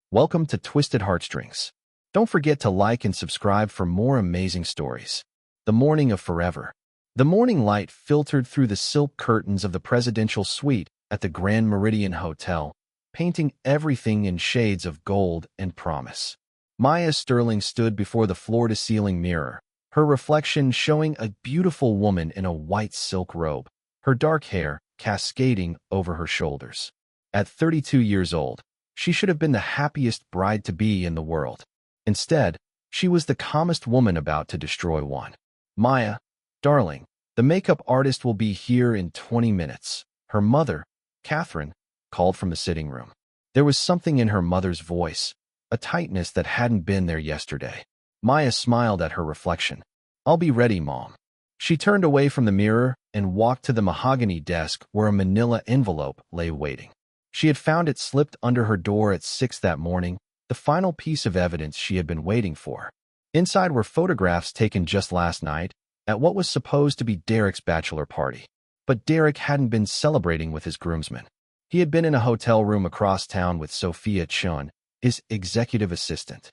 Welcome to Twisted Heartstrings. Don't forget to like and subscribe for more amazing stories. The morning of forever. The morning light filtered through the silk curtains of the presidential suite at the Grand Meridian Hotel, painting everything in shades of gold and promise. Maya Sterling stood before the floor-to-ceiling mirror, her reflection showing a beautiful woman in a white silk robe, her dark hair cascading over her shoulders. At 32 years old, she should have been the happiest bride-to-be in the world. Instead, she was the calmest woman about to destroy one. Maya, darling, the makeup artist will be here in 20 minutes. Her mother, Catherine, called from the sitting room. There was something in her mother's voice, a tightness that hadn't been there yesterday. Maya smiled at her reflection. I'll be ready, Mom. She turned away from the mirror and walked to the mahogany desk where a manila envelope lay waiting. She had found it slipped under her door at 6 that morning, the final piece of evidence she had been waiting for. Inside were photographs taken just last night at what was supposed to be Derek's bachelor party. But Derek hadn't been celebrating with his groomsmen. He had been in a hotel room across town with Sophia Chun, his executive assistant.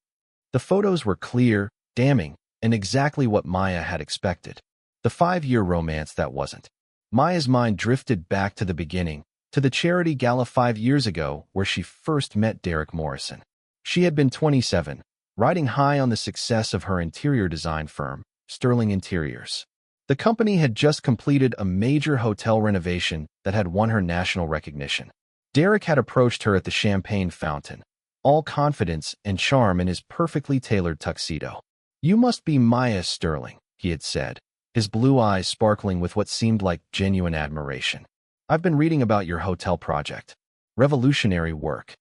The photos were clear, damning, and exactly what Maya had expected. The 5-year romance that wasn't. Maya's mind drifted back to the beginning, to the charity gala 5 years ago where she first met Derek Morrison. She had been 27, riding high on the success of her interior design firm, Sterling Interiors. The company had just completed a major hotel renovation that had won her national recognition. Derek had approached her at the champagne fountain, all confidence and charm in his perfectly tailored tuxedo. "You must be Maya Sterling," he had said, his blue eyes sparkling with what seemed like genuine admiration. "I've been reading about your hotel project. Revolutionary work."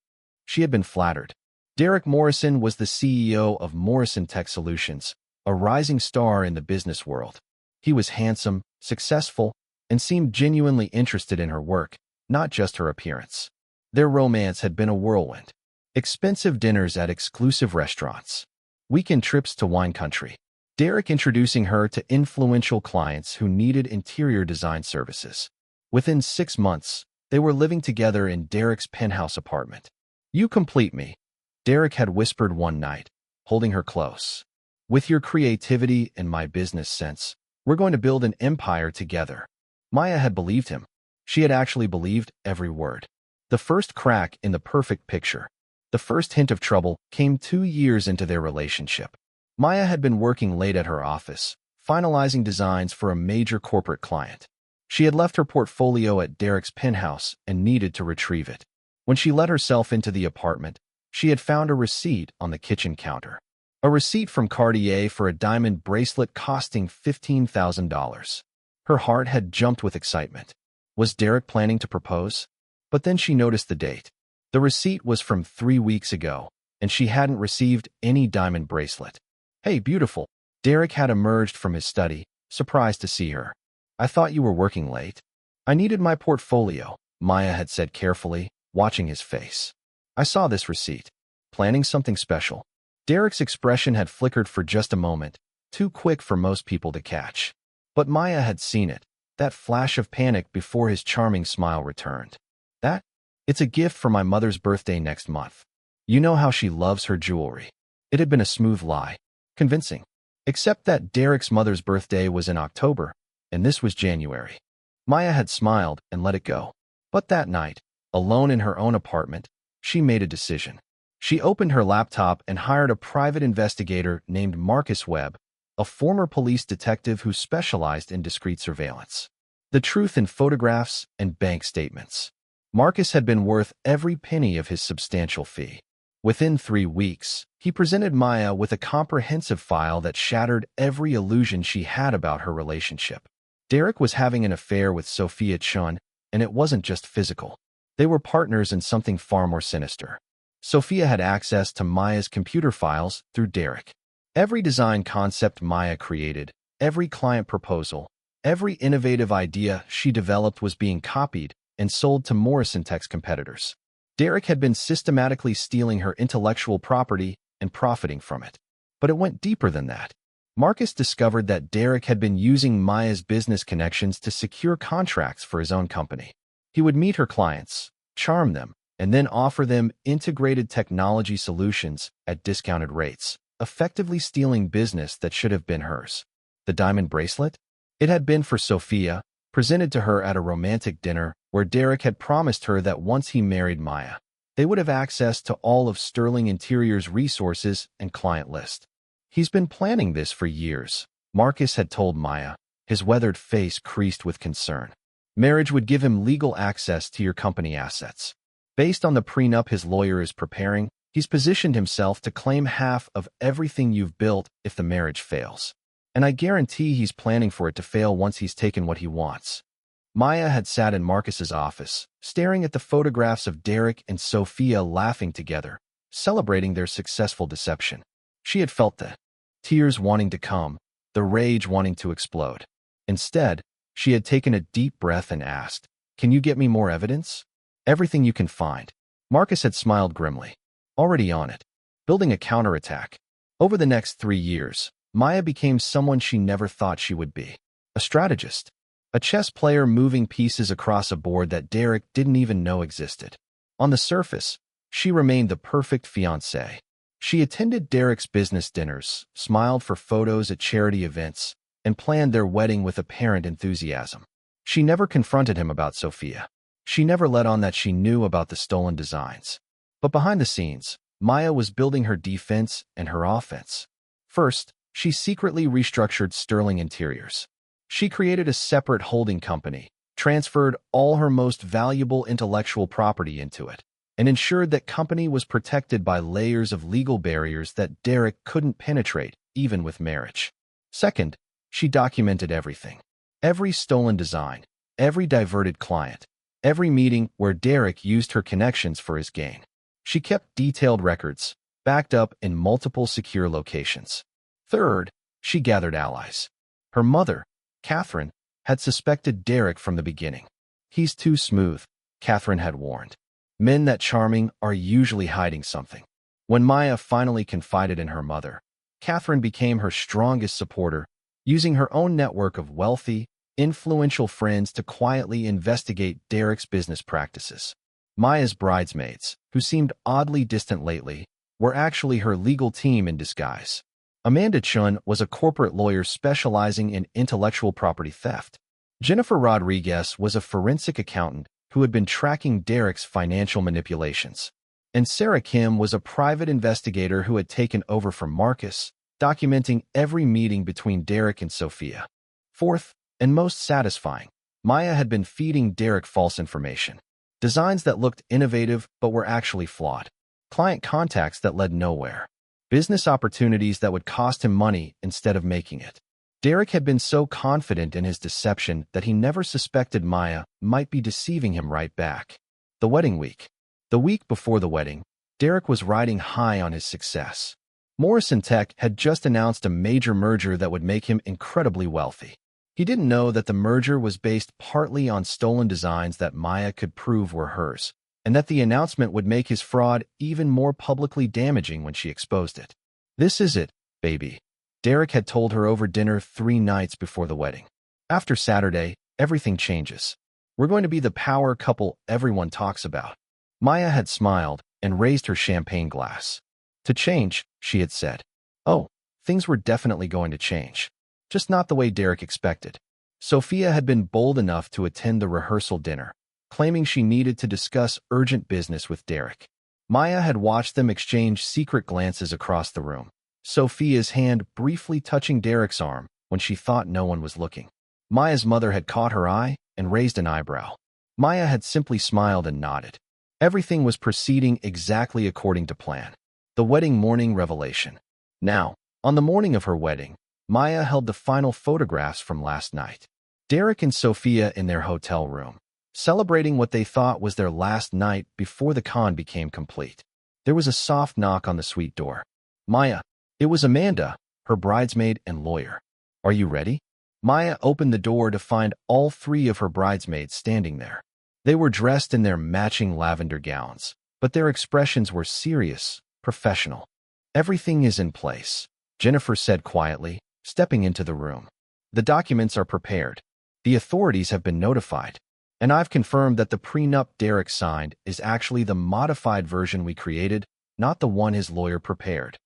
She had been flattered. Derek Morrison was the CEO of Morrison Tech Solutions, a rising star in the business world. He was handsome, successful, and seemed genuinely interested in her work, not just her appearance. Their romance had been a whirlwind. Expensive dinners at exclusive restaurants. Weekend trips to wine country. Derek introducing her to influential clients who needed interior design services. Within 6 months, they were living together in Derek's penthouse apartment. "You complete me," Derek had whispered one night, holding her close. "With your creativity and my business sense, we're going to build an empire together." Maya had believed him. She had actually believed every word. The first crack in the perfect picture, the first hint of trouble, came 2 years into their relationship. Maya had been working late at her office, finalizing designs for a major corporate client. She had left her portfolio at Derek's penthouse and needed to retrieve it. When she let herself into the apartment, she had found a receipt on the kitchen counter. A receipt from Cartier for a diamond bracelet costing $15,000. Her heart had jumped with excitement. Was Derek planning to propose? But then she noticed the date. The receipt was from 3 weeks ago, and she hadn't received any diamond bracelet. "Hey, beautiful." Derek had emerged from his study, surprised to see her. "I thought you were working late." "I needed my portfolio," Maya had said carefully, watching his face. "I saw this receipt. Planning something special?" Derek's expression had flickered for just a moment, too quick for most people to catch. But Maya had seen it, that flash of panic before his charming smile returned. It's a gift for my mother's birthday next month. You know how she loves her jewelry." It had been a smooth lie. Convincing. Except that Derek's mother's birthday was in October, and this was January. Maya had smiled and let it go. But that night, alone in her own apartment, she made a decision. She opened her laptop and hired a private investigator named Marcus Webb, a former police detective who specialized in discreet surveillance. The truth in photographs and bank statements. Marcus had been worth every penny of his substantial fee. Within 3 weeks, he presented Maya with a comprehensive file that shattered every illusion she had about her relationship. Derek was having an affair with Sophia Chun, and it wasn't just physical. They were partners in something far more sinister. Sophia had access to Maya's computer files through Derek. Every design concept Maya created, every client proposal, every innovative idea she developed was being copied and sold to Morrison Tech's competitors. Derek had been systematically stealing her intellectual property and profiting from it. But it went deeper than that. Marcus discovered that Derek had been using Maya's business connections to secure contracts for his own company. He would meet her clients, charm them, and then offer them integrated technology solutions at discounted rates, effectively stealing business that should have been hers. The diamond bracelet? It had been for Sophia, presented to her at a romantic dinner where Derek had promised her that once he married Maya, they would have access to all of Sterling Interior's resources and client list. He's been planning this for years, Marcus had told Maya, his weathered face creased with concern. Marriage would give him legal access to your company assets. Based on the prenup his lawyer is preparing, he's positioned himself to claim half of everything you've built if the marriage fails. And I guarantee he's planning for it to fail once he's taken what he wants. Maya had sat in Marcus's office, staring at the photographs of Derek and Sophia laughing together, celebrating their successful deception. She had felt the tears wanting to come, the rage wanting to explode. Instead, she had taken a deep breath and asked, "Can you get me more evidence?" "Everything you can find." Marcus had smiled grimly. Already on it. Building a counterattack. Over the next 3 years, Maya became someone she never thought she would be. A strategist. A chess player moving pieces across a board that Derek didn't even know existed. On the surface, she remained the perfect fiancée. She attended Derek's business dinners, smiled for photos at charity events, and planned their wedding with apparent enthusiasm. She never confronted him about Sophia. She never let on that she knew about the stolen designs. But behind the scenes, Maya was building her defense and her offense. First, she secretly restructured Sterling Interiors. She created a separate holding company, transferred all her most valuable intellectual property into it, and ensured that company was protected by layers of legal barriers that Derek couldn't penetrate, even with marriage. Second, she documented everything. Every stolen design, every diverted client, every meeting where Derek used her connections for his gain. She kept detailed records, backed up in multiple secure locations. Third, she gathered allies. Her mother, Catherine, had suspected Derek from the beginning. "He's too smooth," Catherine had warned. "Men that charming are usually hiding something." When Maya finally confided in her mother, Catherine became her strongest supporter, using her own network of wealthy, influential friends to quietly investigate Derek's business practices. Maya's bridesmaids, who seemed oddly distant lately, were actually her legal team in disguise. Amanda Chun was a corporate lawyer specializing in intellectual property theft. Jennifer Rodriguez was a forensic accountant who had been tracking Derek's financial manipulations. And Sarah Kim was a private investigator who had taken over from Marcus, documenting every meeting between Derek and Sophia. Fourth, and most satisfying, Maya had been feeding Derek false information. Designs that looked innovative but were actually flawed. Client contacts that led nowhere. Business opportunities that would cost him money instead of making it. Derek had been so confident in his deception that he never suspected Maya might be deceiving him right back. The wedding week. The week before the wedding, Derek was riding high on his success. Morrison Tech had just announced a major merger that would make him incredibly wealthy. He didn't know that the merger was based partly on stolen designs that Maya could prove were hers, and that the announcement would make his fraud even more publicly damaging when she exposed it. "This is it, baby," Derek had told her over dinner 3 nights before the wedding. "After Saturday, everything changes. We're going to be the power couple everyone talks about." Maya had smiled and raised her champagne glass. "To change," she had said. Oh, things were definitely going to change. Just not the way Derek expected. Sophia had been bold enough to attend the rehearsal dinner, claiming she needed to discuss urgent business with Derek. Maya had watched them exchange secret glances across the room, Sophia's hand briefly touching Derek's arm when she thought no one was looking. Maya's mother had caught her eye and raised an eyebrow. Maya had simply smiled and nodded. Everything was proceeding exactly according to plan. The wedding morning revelation. Now, on the morning of her wedding, Maya held the final photographs from last night. Derek and Sophia in their hotel room, celebrating what they thought was their last night before the con became complete. There was a soft knock on the suite door. "Maya." It was Amanda, her bridesmaid and lawyer. "Are you ready?" Maya opened the door to find all 3 of her bridesmaids standing there. They were dressed in their matching lavender gowns, but their expressions were serious, professional. "Everything is in place," Jennifer said quietly, stepping into the room. "The documents are prepared. The authorities have been notified. And I've confirmed that the prenup Derek signed is actually the modified version we created, not the one his lawyer prepared.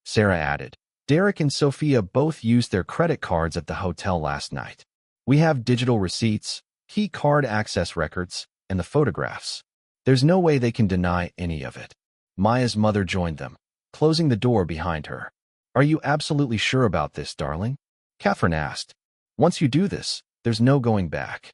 Sarah added, Derek and Sophia both used their credit cards at the hotel last night. We have digital receipts, key card access records, and the photographs. There's no way they can deny any of it. Maya's mother joined them, closing the door behind her. Are you absolutely sure about this, darling? Catherine asked. Once you do this, there's no going back.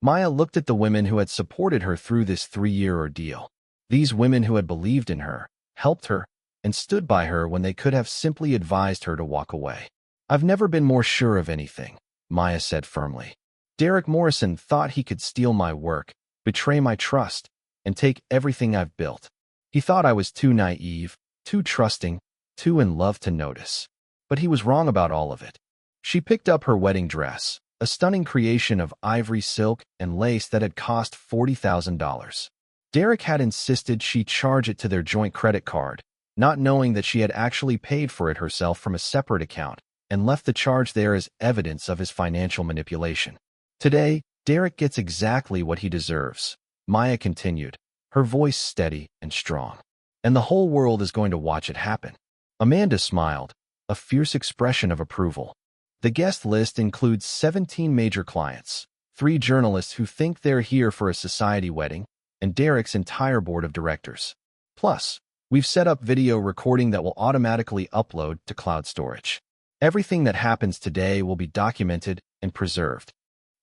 Maya looked at the women who had supported her through this 3-year ordeal. These women who had believed in her, helped her, and stood by her when they could have simply advised her to walk away. I've never been more sure of anything, Maya said firmly. Derek Morrison thought he could steal my work, betray my trust, and take everything I've built. He thought I was too naive, too trusting, too in love to notice. But he was wrong about all of it. She picked up her wedding dress, a stunning creation of ivory silk and lace that had cost $40,000. Derek had insisted she charge it to their joint credit card, not knowing that she had actually paid for it herself from a separate account, and left the charge there as evidence of his financial manipulation. Today, Derek gets exactly what he deserves, Maya continued, her voice steady and strong. And the whole world is going to watch it happen. Amanda smiled, a fierce expression of approval. The guest list includes 17 major clients, 3 journalists who think they're here for a society wedding, and Derek's entire board of directors. Plus, we've set up video recording that will automatically upload to cloud storage. Everything that happens today will be documented and preserved.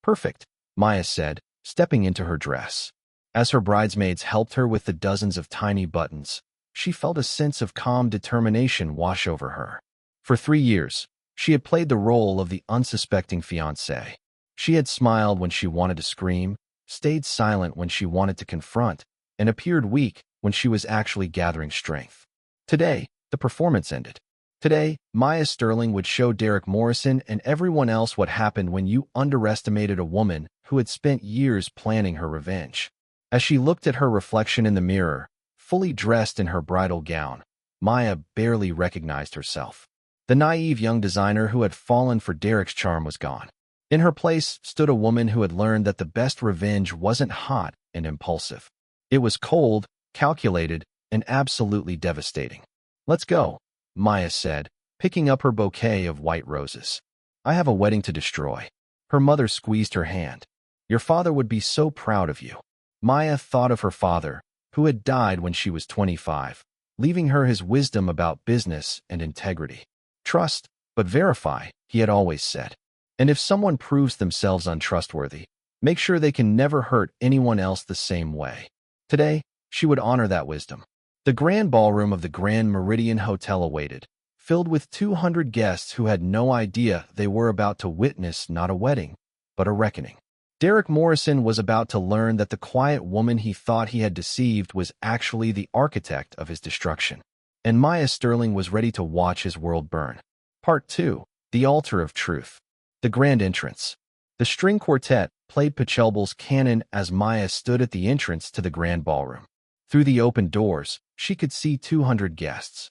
Perfect, Maya said, stepping into her dress. As her bridesmaids helped her with the dozens of tiny buttons, she felt a sense of calm determination wash over her. For 3 years, she had played the role of the unsuspecting fiancé. She had smiled when she wanted to scream, stayed silent when she wanted to confront, and appeared weak when she was actually gathering strength. Today, the performance ended. Today, Maya Sterling would show Derek Morrison and everyone else what happened when you underestimated a woman who had spent years planning her revenge. As she looked at her reflection in the mirror, fully dressed in her bridal gown, Maya barely recognized herself. The naive young designer who had fallen for Derek's charm was gone. In her place stood a woman who had learned that the best revenge wasn't hot and impulsive. It was cold, calculated, and absolutely devastating. Let's go, Maya said, picking up her bouquet of white roses. I have a wedding to destroy. Her mother squeezed her hand. Your father would be so proud of you. Maya thought of her father, who had died when she was 25, leaving her his wisdom about business and integrity. Trust, but verify, he had always said. And if someone proves themselves untrustworthy, make sure they can never hurt anyone else the same way. Today, she would honor that wisdom. The grand ballroom of the Grand Meridian Hotel awaited, filled with 200 guests who had no idea they were about to witness not a wedding, but a reckoning. Derek Morrison was about to learn that the quiet woman he thought he had deceived was actually the architect of his destruction. And Maya Sterling was ready to watch his world burn. Part 2. The Altar of Truth. The Grand Entrance. The string quartet played Pachelbel's canon as Maya stood at the entrance to the grand ballroom. Through the open doors, she could see 200 guests.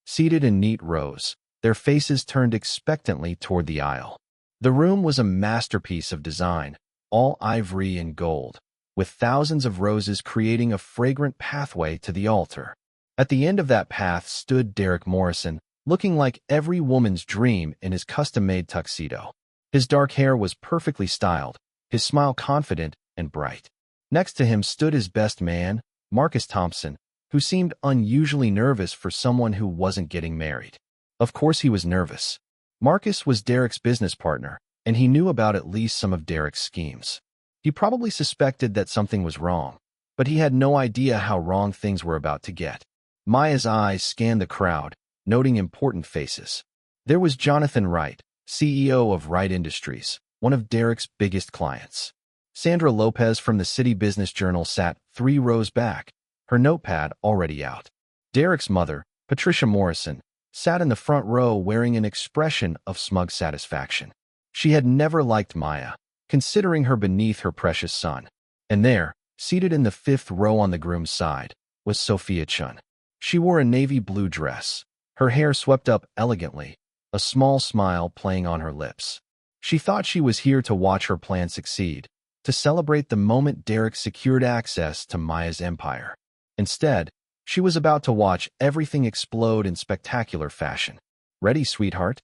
Seated in neat rows, their faces turned expectantly toward the aisle. The room was a masterpiece of design, all ivory and gold, with thousands of roses creating a fragrant pathway to the altar. At the end of that path stood Derek Morrison, looking like every woman's dream in his custom-made tuxedo. His dark hair was perfectly styled, his smile confident and bright. Next to him stood his best man, Marcus Thompson, who seemed unusually nervous for someone who wasn't getting married. Of course he was nervous. Marcus was Derek's business partner, and he knew about at least some of Derek's schemes. He probably suspected that something was wrong, but he had no idea how wrong things were about to get. Maya's eyes scanned the crowd, noting important faces. There was Jonathan Wright, CEO of Wright Industries, one of Derek's biggest clients. Sandra Lopez from the City Business Journal sat 3 rows back, her notepad already out. Derek's mother, Patricia Morrison, sat in the front row wearing an expression of smug satisfaction. She had never liked Maya, considering her beneath her precious son. And there, seated in the 5th row on the groom's side, was Sophia Chun. She wore a navy blue dress, her hair swept up elegantly, a small smile playing on her lips. She thought she was here to watch her plan succeed, to celebrate the moment Derek secured access to Maya's empire. Instead, she was about to watch everything explode in spectacular fashion. "Ready, sweetheart?"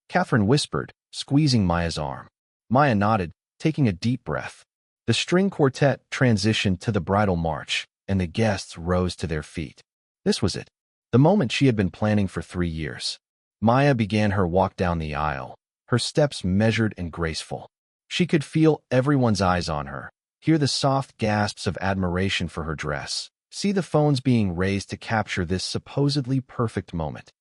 Catherine whispered, squeezing Maya's arm. Maya nodded, taking a deep breath. The string quartet transitioned to the bridal march, and the guests rose to their feet. This was it, the moment she had been planning for 3 years. Maya began her walk down the aisle, her steps measured and graceful. She could feel everyone's eyes on her, hear the soft gasps of admiration for her dress, see the phones being raised to capture this supposedly perfect moment.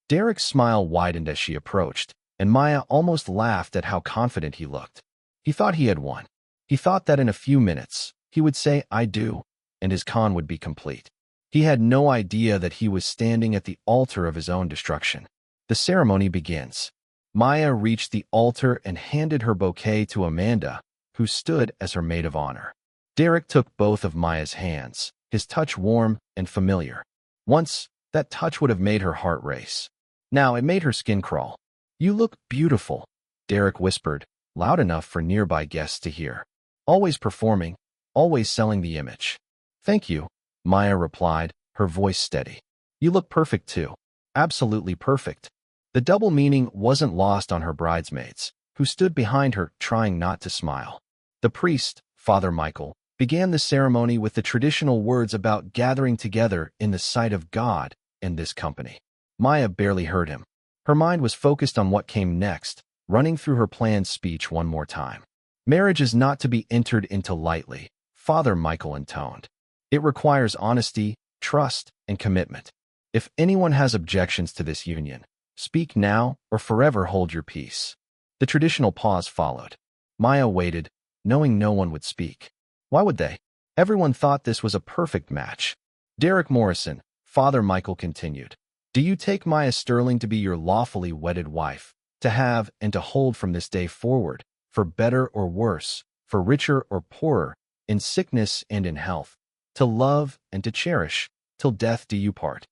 Derek's smile widened as she approached, and Maya almost laughed at how confident he looked. He thought he had won. He thought that in a few minutes, he would say, "I do," and his con would be complete. He had no idea that he was standing at the altar of his own destruction. The ceremony begins. Maya reached the altar and handed her bouquet to Amanda, who stood as her maid of honor. Derek took both of Maya's hands, his touch warm and familiar. Once, that touch would have made her heart race. Now it made her skin crawl. "You look beautiful," Derek whispered, loud enough for nearby guests to hear. "Always performing, always selling the image." "Thank you," Maya replied, her voice steady. "You look perfect too. Absolutely perfect." The double meaning wasn't lost on her bridesmaids, who stood behind her trying not to smile. The priest, Father Michael, began the ceremony with the traditional words about gathering together in the sight of God and this company. Maya barely heard him. Her mind was focused on what came next, running through her planned speech one more time. "Marriage is not to be entered into lightly," Father Michael intoned. "It requires honesty, trust, and commitment. If anyone has objections to this union, speak now or forever hold your peace." The traditional pause followed. Maya waited, knowing no one would speak. Why would they? Everyone thought this was a perfect match. "Derek Morrison," Father Michael continued, "do you take Maya Sterling to be your lawfully wedded wife, to have and to hold from this day forward, for better or worse, for richer or poorer, in sickness and in health, to love and to cherish, till death do you part?"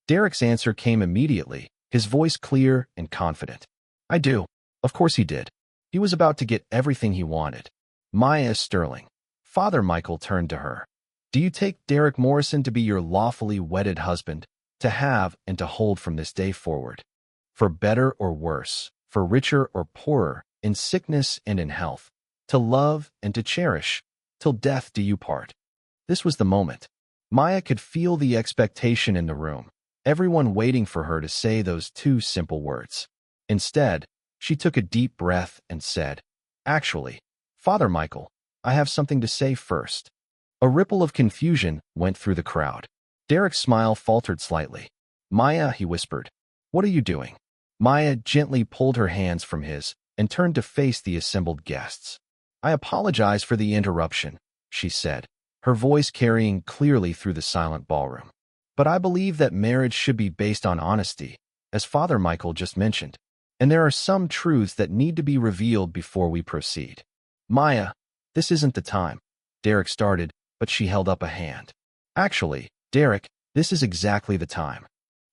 Derek's answer came immediately, his voice clear and confident. "I do." Of course he did. He was about to get everything he wanted. "Maya Sterling." Father Michael turned to her. "Do you take Derek Morrison to be your lawfully wedded husband, to have and to hold from this day forward, for better or worse, for richer or poorer, in sickness and in health, to love and to cherish, till death do you part?" This was the moment. Maya could feel the expectation in the room, everyone waiting for her to say those 2 simple words. Instead, she took a deep breath and said, "Actually, Father Michael, I have something to say first." A ripple of confusion went through the crowd. Derek's smile faltered slightly. "Maya," he whispered, "what are you doing?" Maya gently pulled her hands from his and turned to face the assembled guests. "I apologize for the interruption," she said, her voice carrying clearly through the silent ballroom. "But I believe that marriage should be based on honesty, as Father Michael just mentioned, and there are some truths that need to be revealed before we proceed." "Maya, this isn't the time," Derek started, but she held up a hand. "Actually, Derek, this is exactly the time."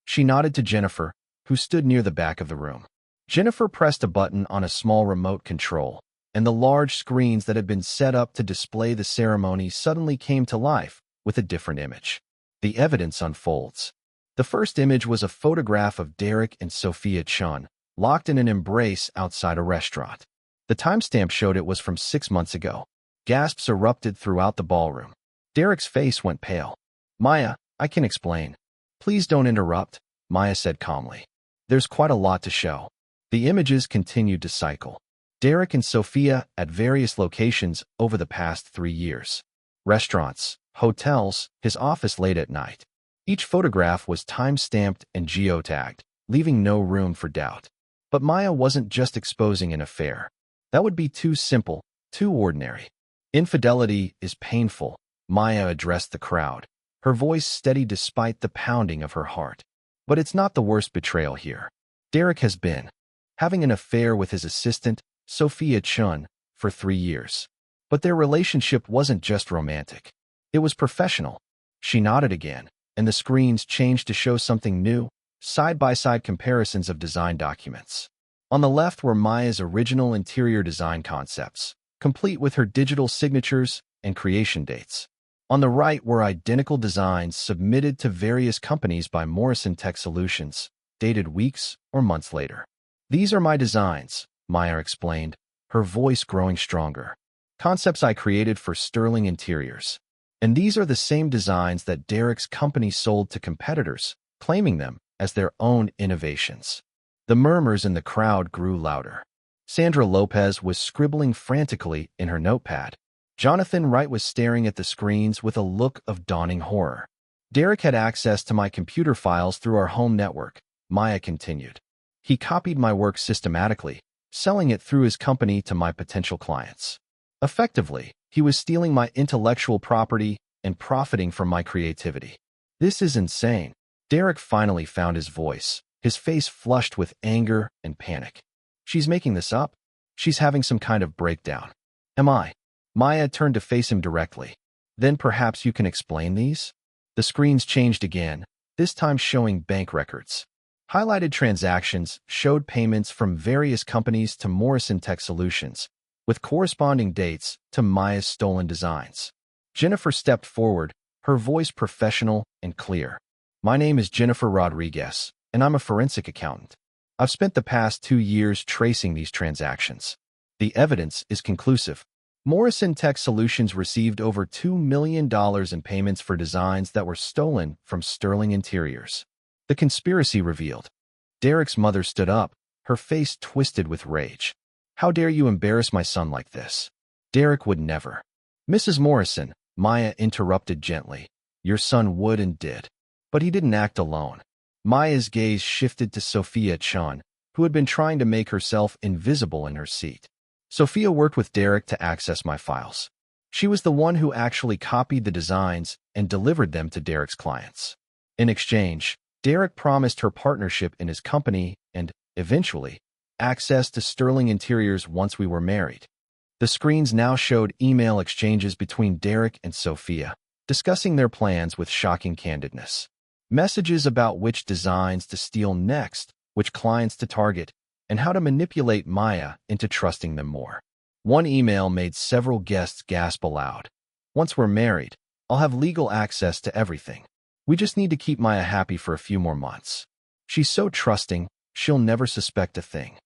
She nodded to Jennifer, who stood near the back of the room. Jennifer pressed a button on a small remote control, and the large screens that had been set up to display the ceremony suddenly came to life with a different image. The evidence unfolds. The first image was a photograph of Derek and Sophia Chun, locked in an embrace outside a restaurant. The timestamp showed it was from 6 months ago. Gasps erupted throughout the ballroom. Derek's face went pale. "Maya, I can explain." "Please don't interrupt," Maya said calmly. "There's quite a lot to show." The images continued to cycle. Derek and Sophia at various locations over the past 3 years. Restaurants, hotels, his office late at night. Each photograph was time-stamped and geotagged, leaving no room for doubt. But Maya wasn't just exposing an affair. That would be too simple, too ordinary. "Infidelity is painful," Maya addressed the crowd, her voice steady despite the pounding of her heart. "But it's not the worst betrayal here. Derek has been having an affair with his assistant, Sophia Chun, for 3 years. But their relationship wasn't just romantic. It was professional." She nodded again, and the screens changed to show something new, side-by-side comparisons of design documents. On the left were Maya's original interior design concepts, complete with her digital signatures and creation dates. On the right were identical designs submitted to various companies by Morrison Tech Solutions, dated weeks or months later. "These are my designs," Maya explained, her voice growing stronger. "Concepts I created for Sterling Interiors. And these are the same designs that Derek's company sold to competitors, claiming them as their own innovations." The murmurs in the crowd grew louder. Sandra Lopez was scribbling frantically in her notepad. Jonathan Wright was staring at the screens with a look of dawning horror. "Derek had access to my computer files through our home network," Maya continued. "He copied my work systematically, selling it through his company to my potential clients. Effectively, he was stealing my intellectual property and profiting from my creativity. This is insane." Derek finally found his voice, his face flushed with anger and panic. "She's making this up. She's having some kind of breakdown. Am I?" Maya turned to face him directly. "Then perhaps you can explain these?" The screens changed again, this time showing bank records. Highlighted transactions showed payments from various companies to Morrison Tech Solutions, with corresponding dates to Maya's stolen designs. Jennifer stepped forward, her voice professional and clear. "My name is Jennifer Rodriguez, and I'm a forensic accountant. I've spent the past 2 years tracing these transactions. The evidence is conclusive. Morrison Tech Solutions received over $2 million in payments for designs that were stolen from Sterling Interiors." The conspiracy revealed. Derek's mother stood up, her face twisted with rage. "How dare you embarrass my son like this? Derek would never." "Mrs. Morrison," Maya interrupted gently, "your son would and did. But he didn't act alone." Maya's gaze shifted to Sophia Chun, who had been trying to make herself invisible in her seat. "Sophia worked with Derek to access my files. She was the one who actually copied the designs and delivered them to Derek's clients. In exchange, Derek promised her partnership in his company and, eventually, access to Sterling Interiors once we were married." The screens now showed email exchanges between Derek and Sophia, discussing their plans with shocking candidness. Messages about which designs to steal next, which clients to target, and how to manipulate Maya into trusting them more. One email made several guests gasp aloud. "Once we're married, I'll have legal access to everything. We just need to keep Maya happy for a few more months. She's so trusting, she'll never suspect a thing."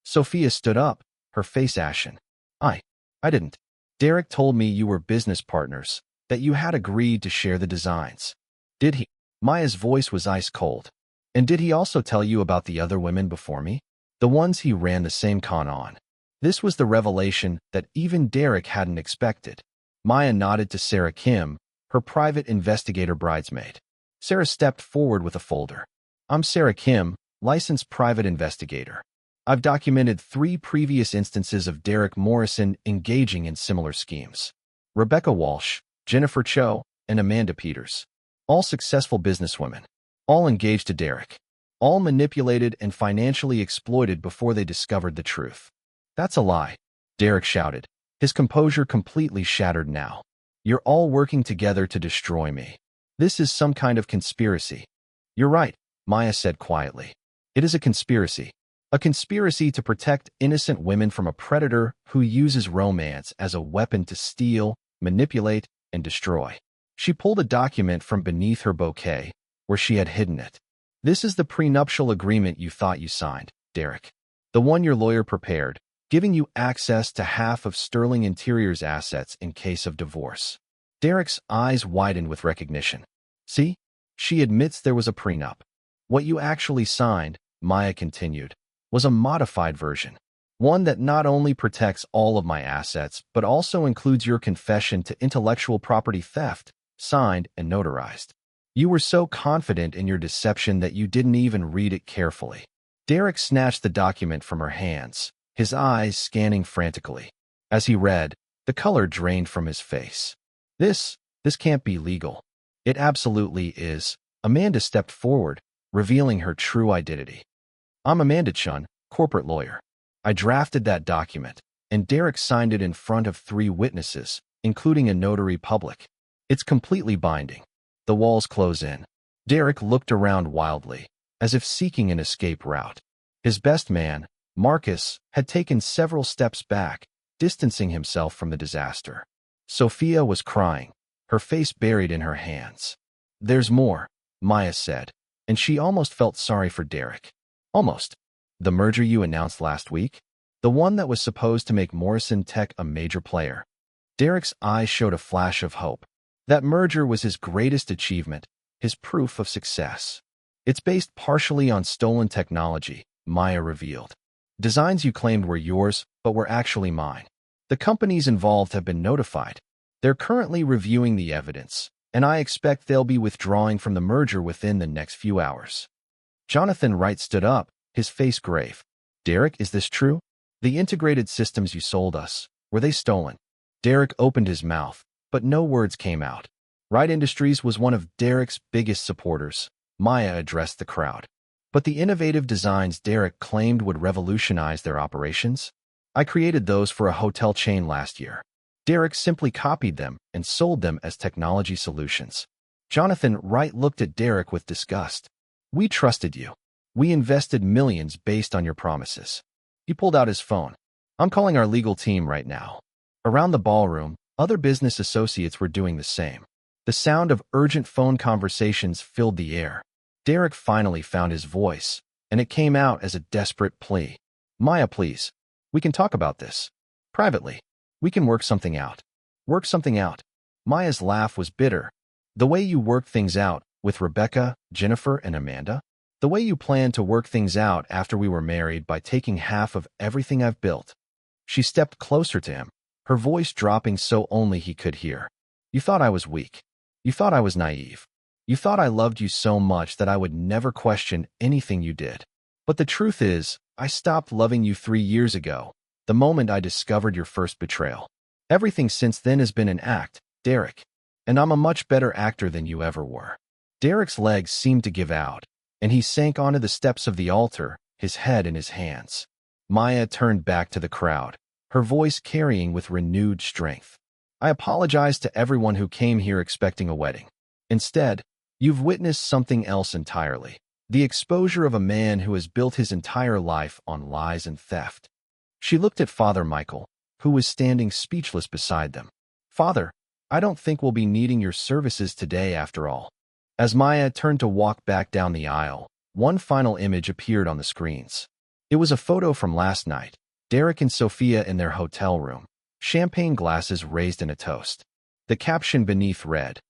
Sophia stood up, her face ashen. I didn't. Derek told me you were business partners, that you had agreed to share the designs." "Did he?" Maya's voice was ice cold. "And did he also tell you about the other women before me? The ones he ran the same con on?" This was the revelation that even Derek hadn't expected. Maya nodded to Sarah Kim, her private investigator bridesmaid. Sarah stepped forward with a folder. "I'm Sarah Kim, licensed private investigator. I've documented 3 previous instances of Derek Morrison engaging in similar schemes. Rebecca Walsh, Jennifer Cho, and Amanda Peters. All successful businesswomen. All engaged to Derek. All manipulated and financially exploited before they discovered the truth." "That's a lie," Derek shouted, his composure completely shattered now. "You're all working together to destroy me. This is some kind of conspiracy." "You're right," Maya said quietly. "It is a conspiracy. A conspiracy to protect innocent women from a predator who uses romance as a weapon to steal, manipulate, and destroy." She pulled a document from beneath her bouquet, where she had hidden it. "This is the prenuptial agreement you thought you signed, Derek. The one your lawyer prepared, giving you access to half of Sterling Interiors' assets in case of divorce." Derek's eyes widened with recognition. "See? She admits there was a prenup. What you actually signed," Maya continued, "was a modified version. One that not only protects all of my assets, but also includes your confession to intellectual property theft, signed and notarized. You were so confident in your deception that you didn't even read it carefully." Derek snatched the document from her hands, his eyes scanning frantically. As he read, the color drained from his face. This can't be legal." "It absolutely is." Amanda stepped forward, revealing her true identity. "I'm Amanda Chun, corporate lawyer. I drafted that document, and Derek signed it in front of 3 witnesses, including a notary public. It's completely binding." The walls close in. Derek looked around wildly, as if seeking an escape route. His best man, Marcus, had taken several steps back, distancing himself from the disaster. Sophia was crying, her face buried in her hands. "There's more," Maya said, and she almost felt sorry for Derek. Almost. "The merger you announced last week? The one that was supposed to make Morrison Tech a major player?" Derek's eyes showed a flash of hope. That merger was his greatest achievement, his proof of success. "It's based partially on stolen technology," Maya revealed. "Designs you claimed were yours, but were actually mine. The companies involved have been notified. They're currently reviewing the evidence, and I expect they'll be withdrawing from the merger within the next few hours." Jonathan Wright stood up, his face grave. "Derek, is this true? The integrated systems you sold us, were they stolen?" Derek opened his mouth, but no words came out. Wright Industries was one of Derek's biggest supporters. Maya addressed the crowd. "But the innovative designs Derek claimed would revolutionize their operations? I created those for a hotel chain last year. Derek simply copied them and sold them as technology solutions." Jonathan Wright looked at Derek with disgust. "We trusted you. We invested millions based on your promises." He pulled out his phone. "I'm calling our legal team right now." Around the ballroom, other business associates were doing the same. The sound of urgent phone conversations filled the air. Derek finally found his voice, and it came out as a desperate plea. "Maya, please. We can talk about this. Privately. We can work something out." "Work something out?" Maya's laugh was bitter. "The way you worked things out with Rebecca, Jennifer, and Amanda? The way you planned to work things out after we were married by taking half of everything I've built." She stepped closer to him, her voice dropping so only he could hear. "You thought I was weak. You thought I was naive. You thought I loved you so much that I would never question anything you did. But the truth is, I stopped loving you 3 years ago, the moment I discovered your first betrayal. Everything since then has been an act, Derek. And I'm a much better actor than you ever were." Derek's legs seemed to give out, and he sank onto the steps of the altar, his head in his hands. Maya turned back to the crowd, her voice carrying with renewed strength. "I apologize to everyone who came here expecting a wedding. Instead, you've witnessed something else entirely. The exposure of a man who has built his entire life on lies and theft." She looked at Father Michael, who was standing speechless beside them. "Father, I don't think we'll be needing your services today after all." As Maya turned to walk back down the aisle, one final image appeared on the screens. It was a photo from last night, Derek and Sophia in their hotel room, champagne glasses raised in a toast. The caption beneath read,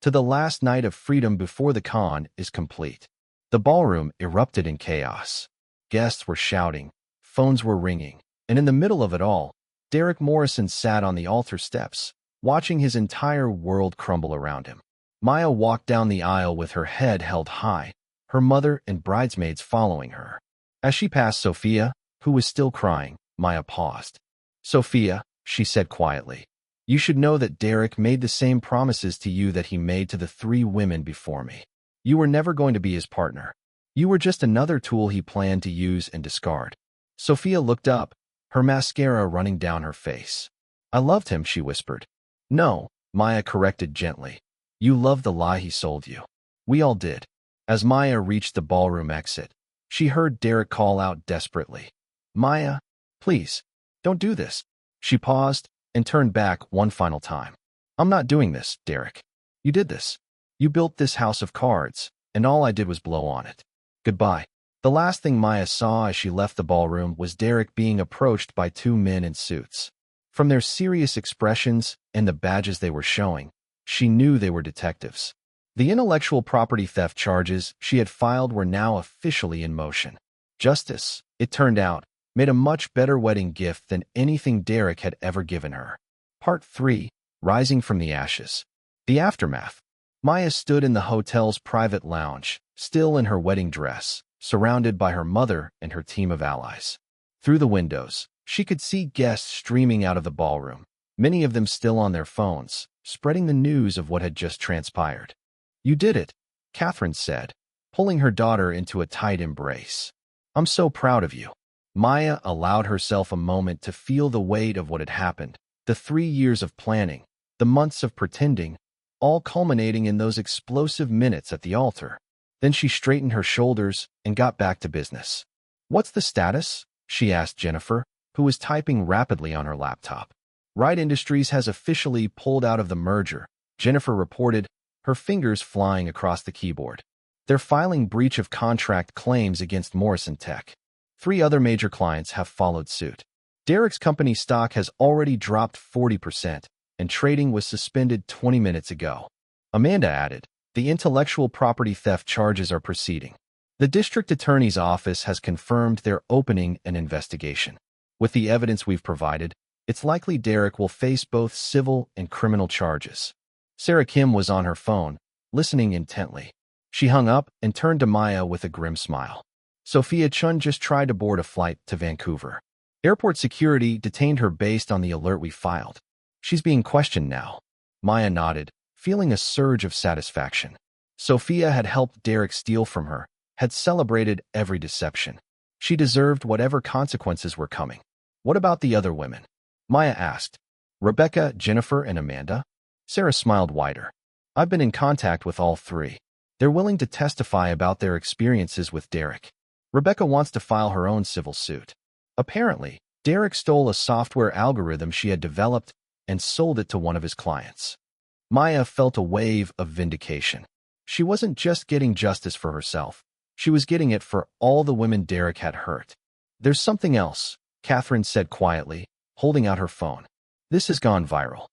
"To the last night of freedom before the con is complete." The ballroom erupted in chaos. Guests were shouting, phones were ringing, and in the middle of it all, Derek Morrison sat on the altar steps, watching his entire world crumble around him. Maya walked down the aisle with her head held high, her mother and bridesmaids following her. As she passed Sophia, who was still crying, Maya paused. "Sophia," she said quietly, "you should know that Derek made the same promises to you that he made to the 3 women before me. You were never going to be his partner. You were just another tool he planned to use and discard." Sophia looked up, her mascara running down her face. "I loved him," she whispered. "No," Maya corrected gently. "You loved the lie he sold you. We all did." As Maya reached the ballroom exit, she heard Derek call out desperately, "Maya, please, don't do this." She paused and turned back one final time. "I'm not doing this, Derek. You did this. You built this house of cards, and all I did was blow on it. Goodbye." The last thing Maya saw as she left the ballroom was Derek being approached by 2 men in suits. From their serious expressions and the badges they were showing, she knew they were detectives. The intellectual property theft charges she had filed were now officially in motion. Justice, it turned out, made a much better wedding gift than anything Derek had ever given her. Part 3, Rising from the Ashes. The Aftermath. Maya stood in the hotel's private lounge, still in her wedding dress, surrounded by her mother and her team of allies. Through the windows, she could see guests streaming out of the ballroom, many of them still on their phones, spreading the news of what had just transpired. "You did it," Catherine said, pulling her daughter into a tight embrace. "I'm so proud of you." Maya allowed herself a moment to feel the weight of what had happened, the 3 years of planning, the months of pretending, all culminating in those explosive minutes at the altar. Then she straightened her shoulders and got back to business. "What's the status?" she asked Jennifer, who was typing rapidly on her laptop. Wright Industries has officially pulled out of the merger, Jennifer reported, her fingers flying across the keyboard. They're filing breach of contract claims against Morrison Tech. 3 other major clients have followed suit. Derek's company stock has already dropped 40%, and trading was suspended 20 minutes ago. Amanda added, the intellectual property theft charges are proceeding. The district attorney's office has confirmed they're opening an investigation. With the evidence we've provided, it's likely Derek will face both civil and criminal charges. Sarah Kim was on her phone, listening intently. She hung up and turned to Maya with a grim smile. Sophia Chun just tried to board a flight to Vancouver. Airport security detained her based on the alert we filed. She's being questioned now. Maya nodded, feeling a surge of satisfaction. Sophia had helped Derek steal from her, had celebrated every deception. She deserved whatever consequences were coming. What about the other women? Maya asked. Rebecca, Jennifer, and Amanda? Sarah smiled wider. I've been in contact with all 3. They're willing to testify about their experiences with Derek. Rebecca wants to file her own civil suit. Apparently, Derek stole a software algorithm she had developed and sold it to one of his clients. Maya felt a wave of vindication. She wasn't just getting justice for herself. She was getting it for all the women Derek had hurt. There's something else, Catherine said quietly, holding out her phone. This has gone viral.